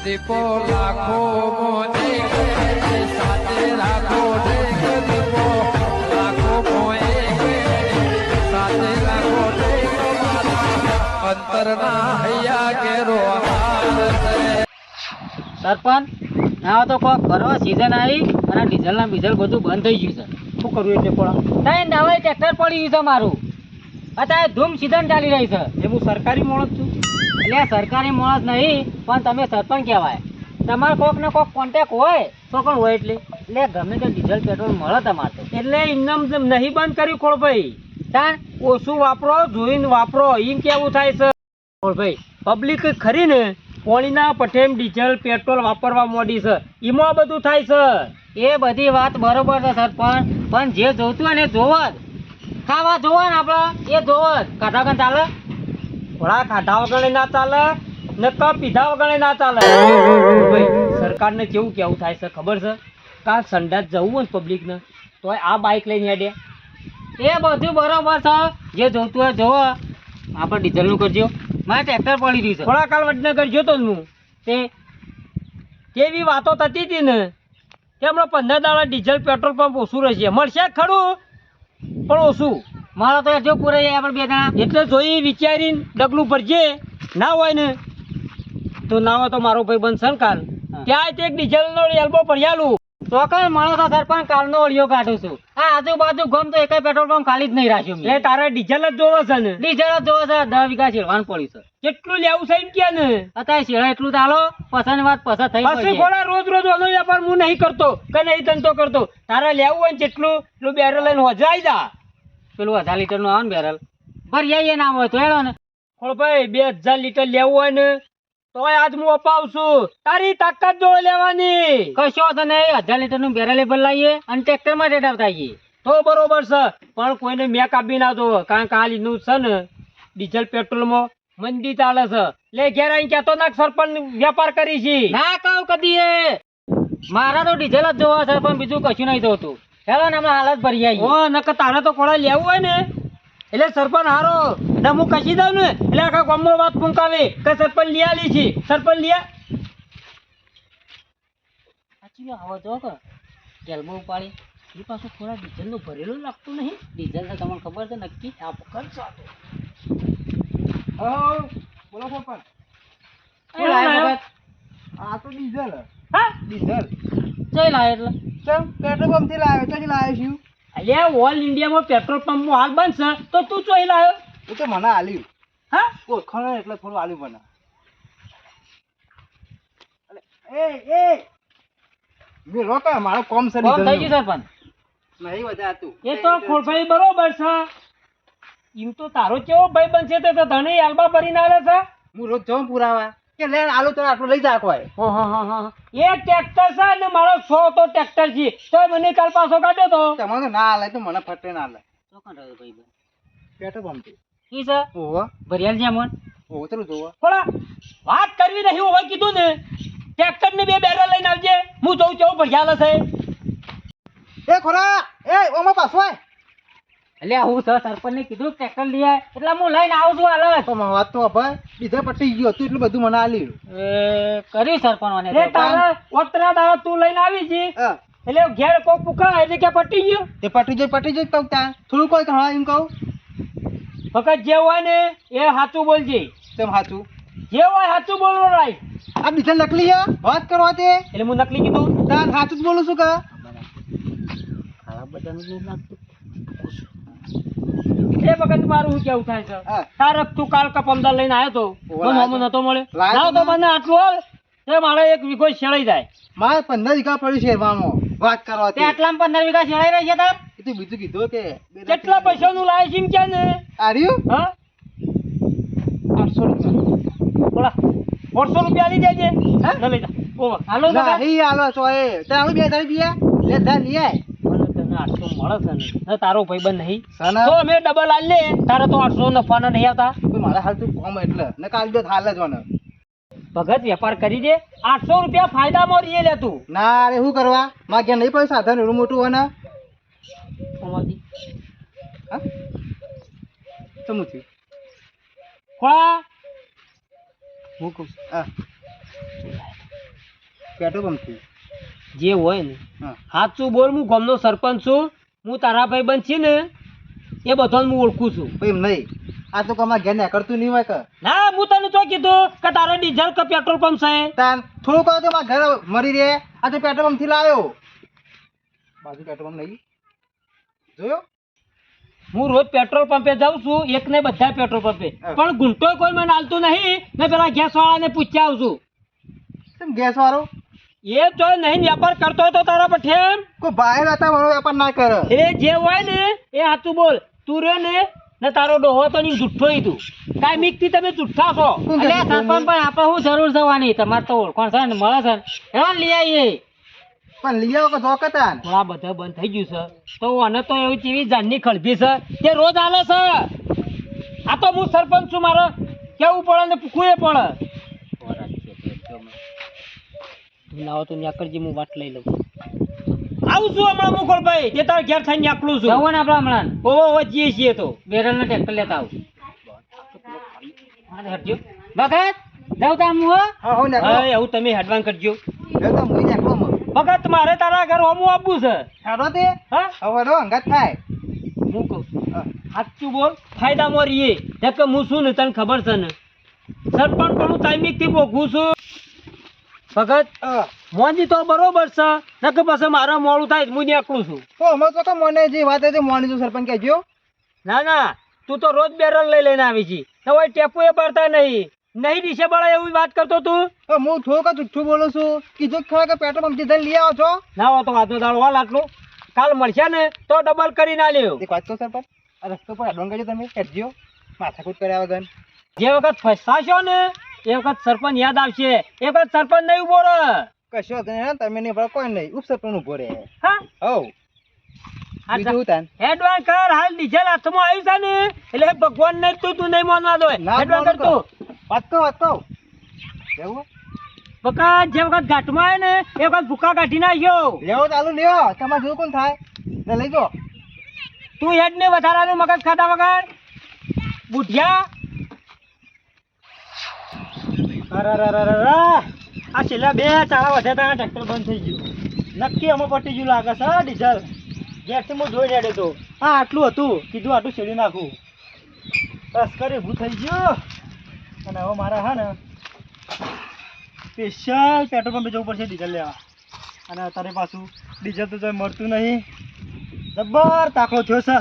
દીપો લાખો મોને સાથે રાખો દીપો લાખો મોએ સાથે રાખો અંતરના હૈયા કેરો સરપંચ ના તો કોક ભરવા સીઝન આવી અને ડીઝલના બીઝલ બધું બંધ થઈ ગયું છે. શું કરવું એટલે પણ તઈ નવાઈ ટ્રેક્ટર પડી ગયું છે મારું. અત્યારે ધૂમ સીઝન ચાલી રહી છે. એ હું સરકારી માણસ છું. એટલે સરકારી માણસ નહીં પણ તમે સરપંચ કહેવાય. તમારે કોક ને કોક કોન્ટેક્ટ હોય તો પણ હોય એટલે ગમે તે ડીઝલ પેટ્રોલ મળે તમારે તો. એટલે ઇનામ નહીં બંધ કર્યું ખોળભાઈ. તાણ ઓછું વાપરો જોઈને વાપરો એમ કેવું થાય છે ખોળભાઈ. પબ્લિક ખરી ને પોણીના પઠેમ ડીઝલ પેટ્રોલ વાપરવા માંડી છે એમાં બધું થાય છે. એ બધી વાત બરોબર છે સરપંચ પણ જે જોતું હોય ને જોવ જ. ખાવા જોવો ને આપણે એ જોવ જ. ખાધા વગર ચાલે? થોડા ખાધા વગર ના ચાલે ને તો પીધા વગર ના ચાલે. ભાઈ સરકારને કેવું કેવું થાય છે ખબર છે? કાલ સંડાસ જવું હોય ને પબ્લિકને તો આ બાઇક લઈને હેડે. એ બધું બરોબર છે. જે જોતું હોય જોવો. આપણે ડીઝલનું કરજો. મારે ટ્રેક્ટર પડી રહ્યું છે. થોડા કાલ વડનગર જોતો જ હું. તે કેવી વાતો થતી હતી ને કે હમણાં 15 દાડા ડીઝલ પેટ્રોલ પંપ ઓછું રહેશે. મળશે ખરું પણ ઓછું. મારા તો જો પૂરે આપણે બે જણા એટલે જોઈ વિચારીને ડગલું ભરજે. ના હોય ને તો ના હોય તો મારો ભાઈ બંધ સંકાલ ત્યાં તે એક ડીઝલનો એલ્બો ભર્યાલું ચોક્કસ માણસ સરપંચ કાલનો ઓળિયો કાઢું છું. આ આજુબાજુ ગમ તો એક પેટ્રોલ પંપ ખાલી જ નહીં રાખ્યું. એટલે તારે ડીઝલ જ જોવે છે ને? ડીઝલ જ જોવે છે. 10 વીઘા શેરવાનું પડ્યું છે. કેટલું લેવું છે એમ કે ને અત્યારે શેરા એટલું ચાલો પસંદ વાત પસંદ થઈ પછી થોડા રોજ રોજ ઓનો વેપાર હું નહીં કરતો કે નહીં ધંધો કરતો. તારે લેવું હોય ને જેટલું પેલું બેરલ લઈને હોજાઈ જા. પેલું 1000 લીટર નું આવે ને બેરલ ભરી ના હોય તો હેડો ને ખોળ ભાઈ 2000 લીટર લેવું હોય ને તો આજ હું અપાવશું. તારી તાકાત જો લેવાની. કશો તો નહીં 1000 લીટર નું બેરલ ભરાઈએ અને ટ્રેક્ટર માં રેડાવતા આવીએ તો બરોબર છે. પણ કોઈને મેક આપી ના દો કારણ કે હાલ નું છે ને ડીઝલ પેટ્રોલ માં મંદી ચાલે છે. લે ઘેર આવીને કેતો ના સરપંચ વેપાર કરી છે. ના કહું કદી એ મારા તો ડીઝલ જ જોવા છે પણ બીજું કશું નહીં જોતું. હેલો ને હમણાં હાલત ભરી આવી. ઓ નકર તારે તો કોળા લેવું હોય ને એટલે સરપંચ હારો ને હું કશી દઉં ને એટલે આખા ગામમાં વાત ફૂંકાવે કે સરપંચ લિયા લી છે. સરપંચ લિયા સાચી આવો જો કે ગેલમાં ઉપાડી એ પાછું થોડા ડીઝલનું ભરેલું લાગતું નહીં. ડીઝલ તો તમને ખબર છે નક્કી આ પકડશો. બોલો સરપંચ. આ તો ડીઝલ. હા ડીઝલ જઈ લાવે એટલે ચમ પેટ્રોલ પંપ થી લાવ્યો તો લાવ્યો છું. અલ્યા ઓલ ઇન્ડિયામાં પેટ્રોલ પંપ હાલ બનશે તો તું ચોઈ લાવ્યો? એ તો મને આલ્યું. હા ઓળખાણ એટલે થોડું આલ્યું મને. એ એ મે રોકા મારો કોમ છે. કોમ થઈ ગયું સરપંચ નહીં વધારે તું એ તો ખોરભાઈ બરોબર છે. એમ તો તારો કેવો ભાઈ બનશે તો ધણી આલબા ભરીને આવે છે. હું રોજ જાઉં પુરાવા કે લે આલુ તો આટલું લઈ જા કોઈ. એ ટ્રેક્ટર છે ને મારો 100 તો ટ્રેક્ટર છે તો મને કાલ પાછો કાઢ્યો તો તમને ના આલે તો મને ફટે ના આલે. તો કાઢ્યો ભાઈ પેટ્રોલ પંપ થી. ઈ છે ઓહો ભરિયાલ છે મન. ઓહો ચલો જોવા. થોડા વાત કરવી નહીં હોય કીધું ને ટ્રેક્ટર ને 2 બેરલ લઈને આવજે. હું જોઉં કેવું ભરિયાલ છે. એ ખોરા એ ઓમાં પાછો આય. એટલે હું સરપંચ ને કીધું ટ્રેક્ટર લઈ આય એટલે હું લઈને આવું છું હાલ. તો મને વાત તો ભાઈ બીજા પટ્ટી ગયો હતું એટલું બધું મને આલ્યું. એ કરી સરપંચ ને તારા ઓતરા દાડા તું લઈને આવી જી હા એટલે ઘેર કોક પુકા એટલે કે પટી ગયો. તે પટી જોઈ તો ત્યાં થોડું કોઈ હા એમ કહું. ફકત જે હોય ને એ સાચું બોલજે. તેમ સાચું જે હોય સાચું બોલવો રાય. આ બીજા નકલી છે વાત કરવા તે એટલે હું નકલી કીધું તાર સાચું જ બોલું છું કે ખરાબ બધાનું નહીં લાગતું. એ વખત મારું શું કેવું થાય છે હા. તારે તું કાલ કા 15 લઈને આવ્યો તો મને નતો મળે. લાયો ના તો મને આટલું હાલ તે મારે 1 વીઘો શેળાઈ જાય. મારે 15 વીઘા પડ્યું છે એમાં વાત કરવા તે આટલામાં 15 વીઘા શેળાઈ રહી છે તાર. એ તો બીજું કીધું કે કેટલા પૈસાનું લાવે છે એમ કે ને આર્યું હા 800 રૂપિયા. બોલા 400 રૂપિયા લઈ જાય હા ન લઈ જા. ઓવર હાલો તો નહીં હાલો છો એ તે આલું 2 તારી બીયા લે જા લઈ આય. તને 800 મળે છે ને તારો ભાઈબંધ નહીં સના તો અમે ડબલ આલ લે. તારે તો 800 નફાના નહીં આવતા. તો મારા હાલ તું કોમ એટલે ને કાલ જો હાલ જ મને ભગત વેપાર કરી દે 800 રૂપિયા ફાયદામાં રહીએ લે તું. ના રે શું કરવા માં કે નહીં પૈસા સાધન એનું મોટું હોય ને ઓમાંથી હા સમુથી ખોળા હું કહું હા પેટ્રોલ પંપથી. જે હોય ને હા. સાચું બોલ, હું ગામનો સરપંચ છું, હું તારા ભાઈબંધ છે ને એ બધાને હું ઓળખું છું. ભાઈ એમ નહીં, આ તો અમારા ઘેર નીકળતું નહીં હોય કે ના, હું તને તો કીધું કે તારે ડીઝલ કે પેટ્રોલ પંપ છે. તાન થોડું કહો તો મારા ઘર મરી રહે. આ તો પેટ્રોલ પંપથી લાવ્યો. બાજુ પેટ્રોલ પંપ નહીં જોયો? હું રોજ પેટ્રોલ પંપે જાઉં છું, એક ને બધા પેટ્રોલ પંપે, પણ ગુંટો કોઈ મને હાલતું નહીં. મેં પેલા ગેસ વાળાને પૂછ્યા આવું છું. કેમ ગેસ વાળો એ જો નહીં વ્યાપાર કરતો હોય તો તારા પર ઠેમ. કોઈ બહાર હતા મારો વેપાર ના કરે. એ જે હોય ને એ સાચું બોલ. તું રે ને તારો ડોહો તો નહીં જુઠ્ઠો ય તું. કાંઈ મીકથી તમે જુઠ્ઠા છો. શું કે એટલે સરપંચ પણ આપણે શું જરૂર જવાની? તમારે તો ઓળખાણ છે ને, મળે છે ને, એવા લઈ આવીએ. પણ લઈ આવો કે જો કે તાન. થોડા બધા બંધ થઈ ગયું છે તો આને તો એવી ચીવી જાનની ખળભી છે તે રોજ હાલે છે. આ તો હું સરપંચ છું, મારે કેવું પડે ને પૂછવું એ પડે. લાવો તો ન્યા કરજી, હું વાત લઈ લઉં. આવું છું હમણાં મુકુલભાઈ, તે તારે ઘેર થઈને આકલું છું. જવો ને આપણે હમણાં ઓહો જઈએ છીએ તો બેરલના ટ્રેક્ટર લેતા આવું. ભગત જાવ તા હું હો. હા હો નીકળો. હવે એવું તમે હેડવાન કરજો. જો તો મુઈ નીકળો મ. ભગત મારે તારા ઘર હોમું આપવું છે. હેડો તે હા, હવે રો અંગાત થાય. હું કહું હા. સાચું બોલ, ફાયદામાં રહીએ. જેમ કે હું શું ને તને ખબર છે ને, સરપંચ પણ હું ટાઈમિંગથી ભોગવું છું. ભગત હા. મોંજી તો બરોબર છે, નકર પછી મારે મોડું થાય તો હું નીકળું છું. તો અમે તો કે મને જે વાત હતી મોની જો સરપંચ કહેજો. ના ના, તું તો રોજ બેરલ લઈને આવી છી. હવે ટેપુ એ ભરતા નહીં દિશે બળે એવી વાત કરતો તું. તો હું થોડું કે જુઠ્ઠું બોલું છું. કીધું ખરા કે પેટ્રોલ પંપ જઈને લઈ આવો છો. ના હોય તો વાતો દાડો વાલ આટલું. કાલ મળશે ને તો ડબલ કરી ના લેવું. એક વાત કહું સરપંચ, આ રસ્તો પર હેડવાન કરજો તમે હેડજો. માથાકૂટ કર્યા વગર. જે વખત ફસાશો ને એ વખત સરપંચ યાદ આવશે. એ વખત સરપંચ નહીં ઉભો રહે. કશો વાંધો નહીં, તમે નહીં ભરો કોઈ નહીં. ઉપસરપંચ ઉભો રહે. હા, હવ બીજું હું તાન. હેડવાન કર. હાલ ડીઝલ હાથમાં આવ્યું છે ને એટલે ભગવાન ને તું નહીં માનવા દો. ના હેડવાન માનું કર તું. વાત કહું લેવું બકા જે વખત ઘાટમાં આવે ને એ વખત ભૂકા કાઢી નાખ્યો. લેવો ચાલુ લ્યો. તમારે જોયું કોણ થાય ને લઈ જો. તું હેડ ને વધારાનું મગજ ખાતા વગર બુઢિયા. આ છેલ્લા 2 ચાળા વધે ત્યાં ટ્રેક્ટર બંધ થઈ ગયું. નક્કી અમે પટી ગયું લાગે છે ડીઝલ. ઘેરથી હું જોઈ હેડ્યો તો હા આટલું હતું, કીધું આટલું છેડી નાખું. બસ કરી ઊભું થઈ ગયું. અને હવે મારે હા ને સ્પેશિયલ પેટ્રોલ પંપે જવું પડશે ડીઝલ લેવા. અને અત્યારે પાછું ડીઝલ તો કંઈ મળતું નહીં. જબ્બર તાકડો થયો છે.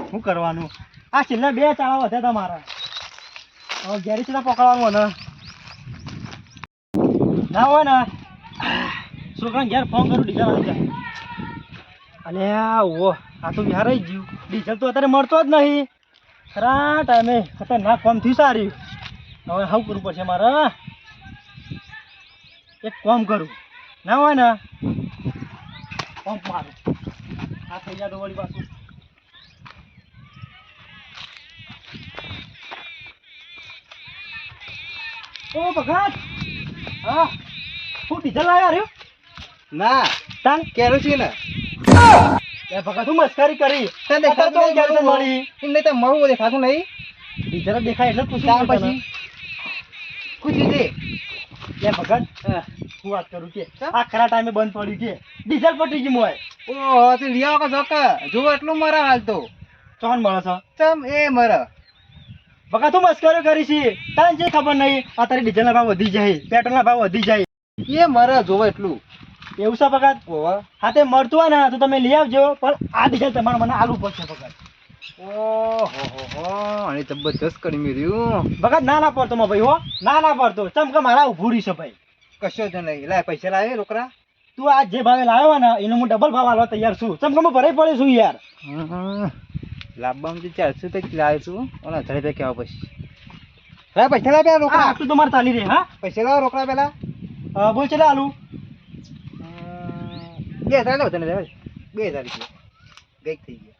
શું કરવાનું? આ છેલ્લા 2 ચાળા વધ્યા હતા મારા. હવે ઘેરી છેલ્લા પકડવાનું ને ના હોય ને છોકરાને ઘેર ફોન કરું ડીઝલ આવી જાય. અલે ઓ આ તો વિહારાઈ ગયું. ડીઝલ તો અત્યારે મળતો જ નહીં. ખરા ટાઈમે ખતરનાક કામ થયું સારી. હવે શું કરવું પડશે મારે? એક કામ કરું, ના હોય ને પંપ મારું. આ થઈ જાય તો વળી પાછું. ઓ ભગત, હા હું ડીઝલ લાવ્યો રહ્યો. ના તાન કેરોસીન ને એ ભગત હું મસ્કરી કરી. તે અત્યારે તો કેરોસીન મળી. એમ નહીં તો મળવું દેખાતું નહીં. ડીઝલ જ દેખાય એટલે ત્યાર પૂછ્યું પછી પૂછી દે. એ ભગત હું વાત કરું કે આ ખરા ટાઈમે બંધ પડ્યું છે. ડીઝલ પટી ગયું હોય. ઓહો તે લઈ આવો કે જોકે જો એટલું મરે હાલ તો. ચોન મળે છે. ચમ એ મરે. ભગત હું મસ્કરી કરી છે. તને જે ખબર નહીં અત્યારે ડીઝલના ભાવ વધી જાય, પેટ્રોલના ભાવ વધી જાય. એ મરે જોવે એટલું. એવું છે ભગત? ઓહો હા તે મળતું હોય ને તો તમે લઈ આવજો, પણ આ ડીઝલ તમારે મને આલવું પડશે ભગત. ઓહો હો અને જબરજસ્ત કરી મેર્યું. ભગત ના ના પડતો માં ભાઈ હો, ના પડતો. ચમ કે મારા ઉભું રહી છે ભાઈ. કશો જ નહીં. લાય પૈસા લાવે રોકડા. તું આ જે ભાવે લાવ્યો હોય ને એનો હું ડબલ ભાવ આલવા તૈયાર છું. ચમ કે હું ભરાઈ પડે છું યાર. લાભમાં જે 400 તક લાવ્યો છું અને 1000 રૂપિયા કહેવા પછી. લાય પૈસા લાવ પેલા રોકડા. આટલું તો મારે ચાલી રહે. હા પૈસા લાવ રોકડા પેલા. બોલ ચલે આલુ. 2000 લાવ તને 2000 રૂપિયા ગઈ થઈ ગયા.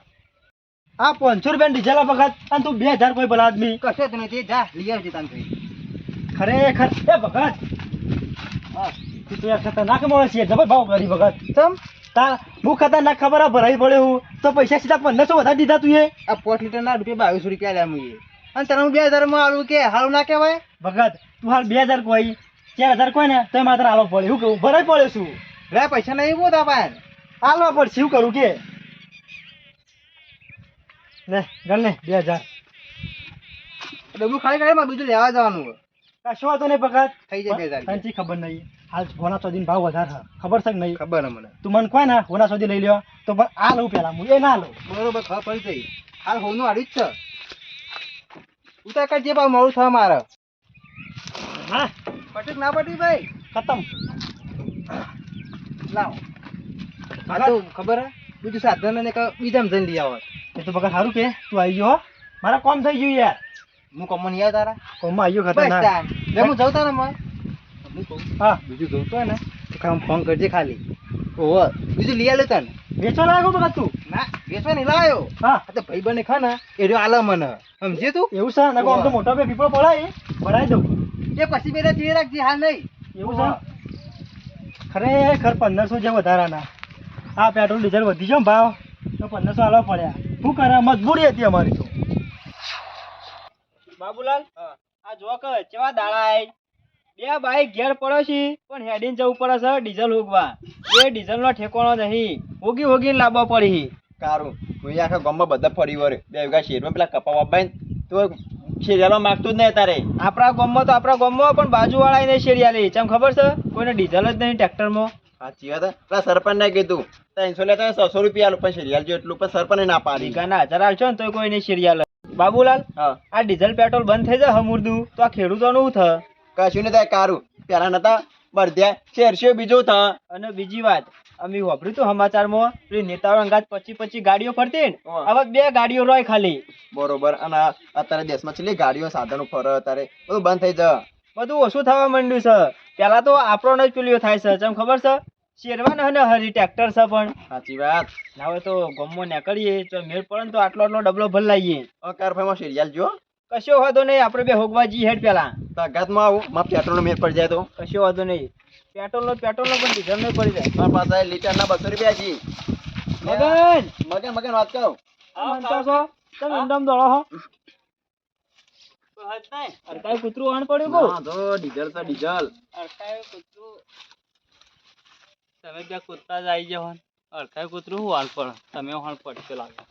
આ 500 રૂપિયા ડીઝલ ભગત અને તું 2000 કોઈ ભલા આદમી. કશો જ નહીં. જા લઈ આવજે તાન થઈ. ખરેખર એ ભગત હા તું તો યાર ખતરનાક માણસ છે. જબર ભાવ કરી ભગત. ચમ તા હું ખતરનાક ખબર આ ભરાઈ પડે હું તો પૈસા સીધા 1500 વધારી દીધા તું એ. આ 5 લીટરના રૂપિયા 2200 રૂપિયા લ્યા મુએ. અને તને હું 2000 માં આલું કે હારું ના કહેવાય. ભગત તું હાલ 2000 કોઈ 4000 કોઈ ને તો મારે હાલવા પડે શું કહું ભરાય પડે શું લે પૈસા નહીં બોતા પાન હાલવા પડશે શું કરું કે લે ગણ ને 2000 ડબલું ખાલી ખાલી માં બીજું લેવા જવાનું કશો વાતો નહીં પકડ થઈ જાય 2000 તને ખબર નહીં હાલ હોના સુધી ભાવ વધારે છે ખબર છે કે નહીં ખબર હે મને તું મને કોઈ ને હોના સુધી લઈ લ્યો તો પણ આ લઉં પેલા હું એ ના લઉં બરોબર ખબર પડી જઈ હાલ હોનું આડી જ છે ઉતાર કાઢ જે ભાવ મોડું થવા મારે હા પટી ના પટી ભાઈ ખતમ લાવ હા તો ખબર હે બીજું સાધન ને બીજામાં જઈને લઈ આવો એ તો બગા સારું કે તું આવી ગયો હો. મારા કામ થઈ ગયું યાર હું કમો નહીં આવ્યો તારા કોમમાં આવ્યો બસ ખતરનાક તાન લે હું જાઉં તારા માં હું કહું હા બીજું જોતું હોય ને તો કામ ફોન કરજે ખાલી ઓહો બીજું લઈ આલે તને વેચવા લાગ્યો બગા તું ના વેચવા નહીં લાયો હા આ તો ભાઈ બને ખા ને એ રહ્યો આલે મને સમજે તું એવું છે ને આમ તો મોટો બે પીપળો પડાય ભરાઈ દઉં એ પછી પેલા ચીરે રાખજે હાલ નહીં એવું છે ખરેખર 1500 જે વધારાના આ પેટ્રોલ ડીઝલ વધી ગયો ને ભાવ તો 1500 આલવા પડ્યા શું કરે મજબૂરી હતી અમારી તો બાબુલાલ આ જો કે કેવા દાડા આય બે બાઈક ઘેર પડ્યો છે પણ હેડીને જવું પડે છે ડીઝલ હોગવા એ ડીઝલ નો ઠેકાણો નહીં હોગીને લાવવા પડી કારું હું આખા ગામમાં બધા ફરી વળ્યો બે વીઘા શેરમાં પેલા કપા વાબાઈ તો શેરિયાલો માગતું જ નહીં તારે આપણા ગામમાં પણ બાજુવાળા ને શેરિયાલી ચમ ખબર છે કોઈને ડીઝલ જ નહીં ટ્રેક્ટરમાં સાચી વાત પેલા સરપંચ ને કીધું 300 લેતા 600 રૂપિયા આલું પણ શેરિયાલ જો એટલું પણ સરપંચ ના પાડી વીઘાના 1000 આલશો ને તો કોઈ નહીં શેરિયાલ બાબુલાલ હા આ ડીઝલ પેટ્રોલ બંધ થઈ જાય હમુરદું તો આ ખેડૂતોનું થ કશું નહીં થાય કારું પેલા નતા બરધ્યા શેરશો બીજું થા અને બીજી વાત અમે વાપર્યું તું સમાચારમાં પેલી નેતાઓ અંગાત 25 ગાડીઓ ફરતી ને હા. હવે 2 ગાડીઓ રોય ખાલી બરોબર અને અત્યારે દેશમાં છેલ્લી ગાડીઓ સાધનો ફરે અત્યારે બધું બંધ થઈ જાય બધું ઓછું થવા માંડ્યું છે પેલા તો આપણો જ પેલીઓ થાય છે ચમ ખબર છે શેરવાના અને હરી ટ્રેક્ટર છે પણ સાચી વાત ના હવે તો ગમમાં નીકળીએ તો મેળ પડે ને તો આટલો ડબલો ભર લાવીએ કાર ભાઈમાં શેરિયાલ જો કશો વાંધો નહીં આપણે બે હોગવા જી હેડ પેલા તો અગાતમાં આવું માં પેટ્રોલ નો મેળ પડી જાય તો કશો વાંધો નહીં પેટ્રોલ નો પણ ડીઝલ નો પડી જાય મારા પાસે લીટર ના 200 રૂપિયા જી મગન મગન વાત કહો મનતા છો તમે અંડમ દોડો હો અરકાય કૂતરું હણ પડ્યું બહુ હા તો ડીઝલ છે ડીઝલ અરકાય કૂતરું તમે ત્યાં કૂતરા જ આવી જવાનું અરકાય કૂતરું હું હાલ પડ તમે હણ પડશે લાગે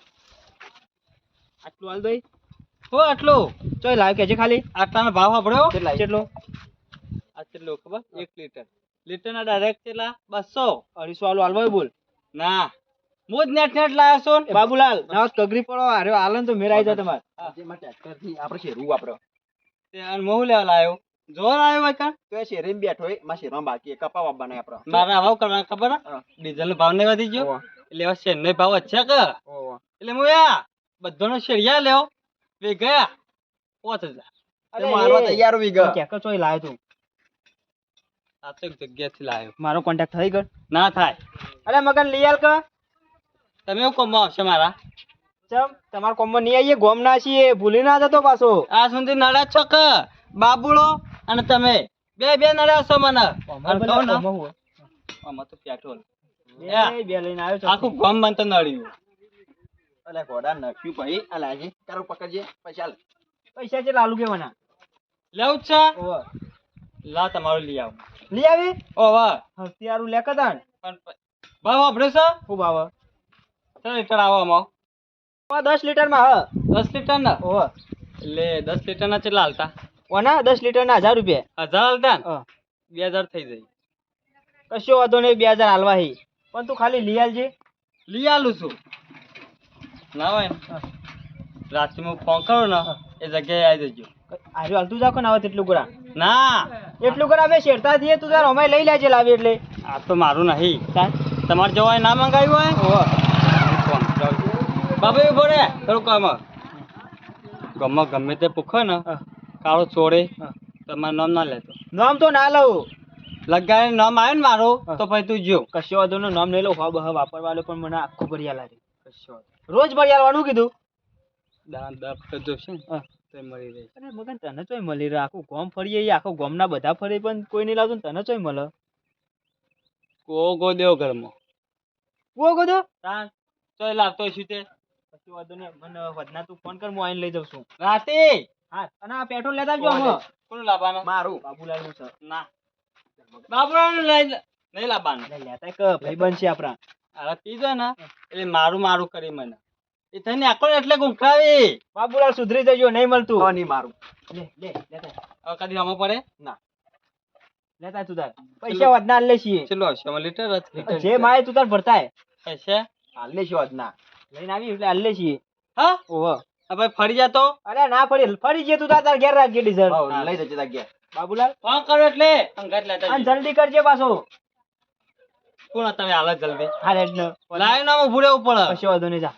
આટલું હાલ દઈ હો આટલું ચોય લાવ કે છે ખાલી આટલાનો ભાવ સાંભળ્યો કેટલો આ કેટલો ખબર 1 લીટરના ડાયરેક્ટ કેટલા 200 250 આલુ હાલવાય બોલ ના હું જ નેટ લાયો છો ને બાબુલાલ ના કગરી પડો આર્યો આલન તો મેરાઈ જાય તમારે જેમાં ટ્રેક્ટર થી આપણે શેરવું વાપરો તે અન મોહ લેવા લાયો જોર આવ્યો ભાઈ કાન તો એ શેરીમાં બેઠો હોય માં શેરમાં બાકી કપા વાપવાના આપણો મારા ભાવ કરવાના ખબર ડીઝલ નો ભાવ નહીં વધી ગયો ઓહો. એટલે હવે શેર નો ભાવ છે કે ઓહો. એટલે હું યા બધાનો શેરિયા લેવો વે ગયા 5000 તે મારવા તૈયાર હોઈ ગયો કે ચોય લાયો તું આ તો એક જગ્યાથી લાયો મારો કોન્ટેક્ટ થઈ ગયો ના થાય અરે મગન લઈ આલ કે તમે હું કોમમાં આવશે મારા ચમ તમારા કોમમાં નહીં આવીએ ગોમ ના છીએ ભૂલી ના જતો પાછો આ સુધી નડા છો કે બાબુળો અને તમે બે નડ્યા છો મને આમાં તો પેટ્રોલ બે લઈને આવ્યો છો આખું ગોમ મને તો નડ્યું અલે ઘોડા નખ્યું ભાઈ આ લાજી તારો પકડજે પૈસા લે પૈસા છે લાલુ કે મને લેવું જ છે લા તમારું લઈ આવો લઈ આવી ઓ વાહ હસ્તિયારું લે કદાન પણ ભાવ આપડે છે ખૂબ આવે 3 લીટર આવવામાં 10 લીટર માં હ 10 લીટર ના ઓ એટલે 10 લીટર ના કેટલા હાલતા ઓના 10 લીટર ના 1000 રૂપિયા 1000 હાલતા 2000 થઈ જાય કશો વાંધો નહીં 2000 હાલવા હી પણ તું ખાલી લઈ આલજે લઈ આલું છું ના હોય રાત્રે હું ફોન કરું ને એ જગ્યાએ આવી જજો આર્યો હાલતું જાકો ને આવે તેટલું ગરા ના એટલું ગરા અમે શેરતા થઈએ તું તાર અમે લઈ લેજે લાવી એટલે આ તો મારું નહીં તમારે જવાય ના મંગાવ્યું હોય બાબા ઉભો રે થોડું કામ ગમમાં ગમે તે પૂછો ને કાળો છોડે તમારું નામ ના લેતો નામ તો ના લઉં લગાડે નામ આવ્યું ને મારું તો પછી તું જો કશો વાંધો નું નામ લઈ લો હબ વાપરવા પણ મને આખું ભરિયા લાગે કશો રોજ ભરિયા લાવવાનું કીધું દાન દપ કરજો છે તો મળી રહે અરે મગન તને ચોય મળી રહે આખું ગોમ ફરીએ આખું ગોમના બધા ફરે પણ કોઈ નહીં લાવતું તને ચોય મળે ગો દેવો ઘરમાં ગો દો તાન ચોય લાવતો છું તે પછી વાંધો નહીં મને વધના તું ફોન કર હું આવીને લઈ જાઉં છું રાતે હા અને આ પેટ્રોલ લેતા આવજો અમે કોણ લાવવાના મારું બાબુલાલ નું છે ના બાબુરાને નહીં લાવવાનું. લેતા કે ભાઈબંધ છે આપણા. અરે પીજો ને એટલે મારું કરી મને એ થઈને આખો એટલે ગુંખરાવી. બાબુલાલ સુધરી જજો, નહીં મળતું. તો નહીં મારું. લે લેતા હવે કદી આમાં પડે લેતા તું તાર પૈસા વધના લે છીએ. ચલો હશે લીટર જે માય તું તાર ભરતા હે. હશે હાલ લેશું આજના. લઈને આવી એટલે હાલ લે છીએ. હા ઓહો. આ ભાઈ ફરી જાતો અરે ના ફરી જે તું તાર ઘેર રાખજે ડીઝલ. હઉ, લઈ જજે તાર ઘેર. બાબુલાલ ફોન કરો એટલે અંગાત લેતા અને જજો. જલ્દી કરજે પાછો. કોણ તમે હાલ જ જલ્દી હા રેડ નો લાઈન માં ઉભું રહેવું પડે. કશો વાંધો નહીં જા.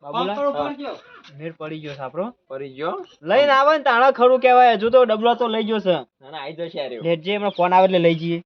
ફોન બાબુલાલ કરો ફોન કયો. મેર પડી ગયો સાપરો. ફરી ગયો. લઈને આવે ને તાણા ખરું કહેવાય. હજુ તો ડબલો તો લઈ ગયો છે. ના ના આઈ જશે યાર. લેટ જે હમણાં ફોન આવે એટલે લઈ જઈએ.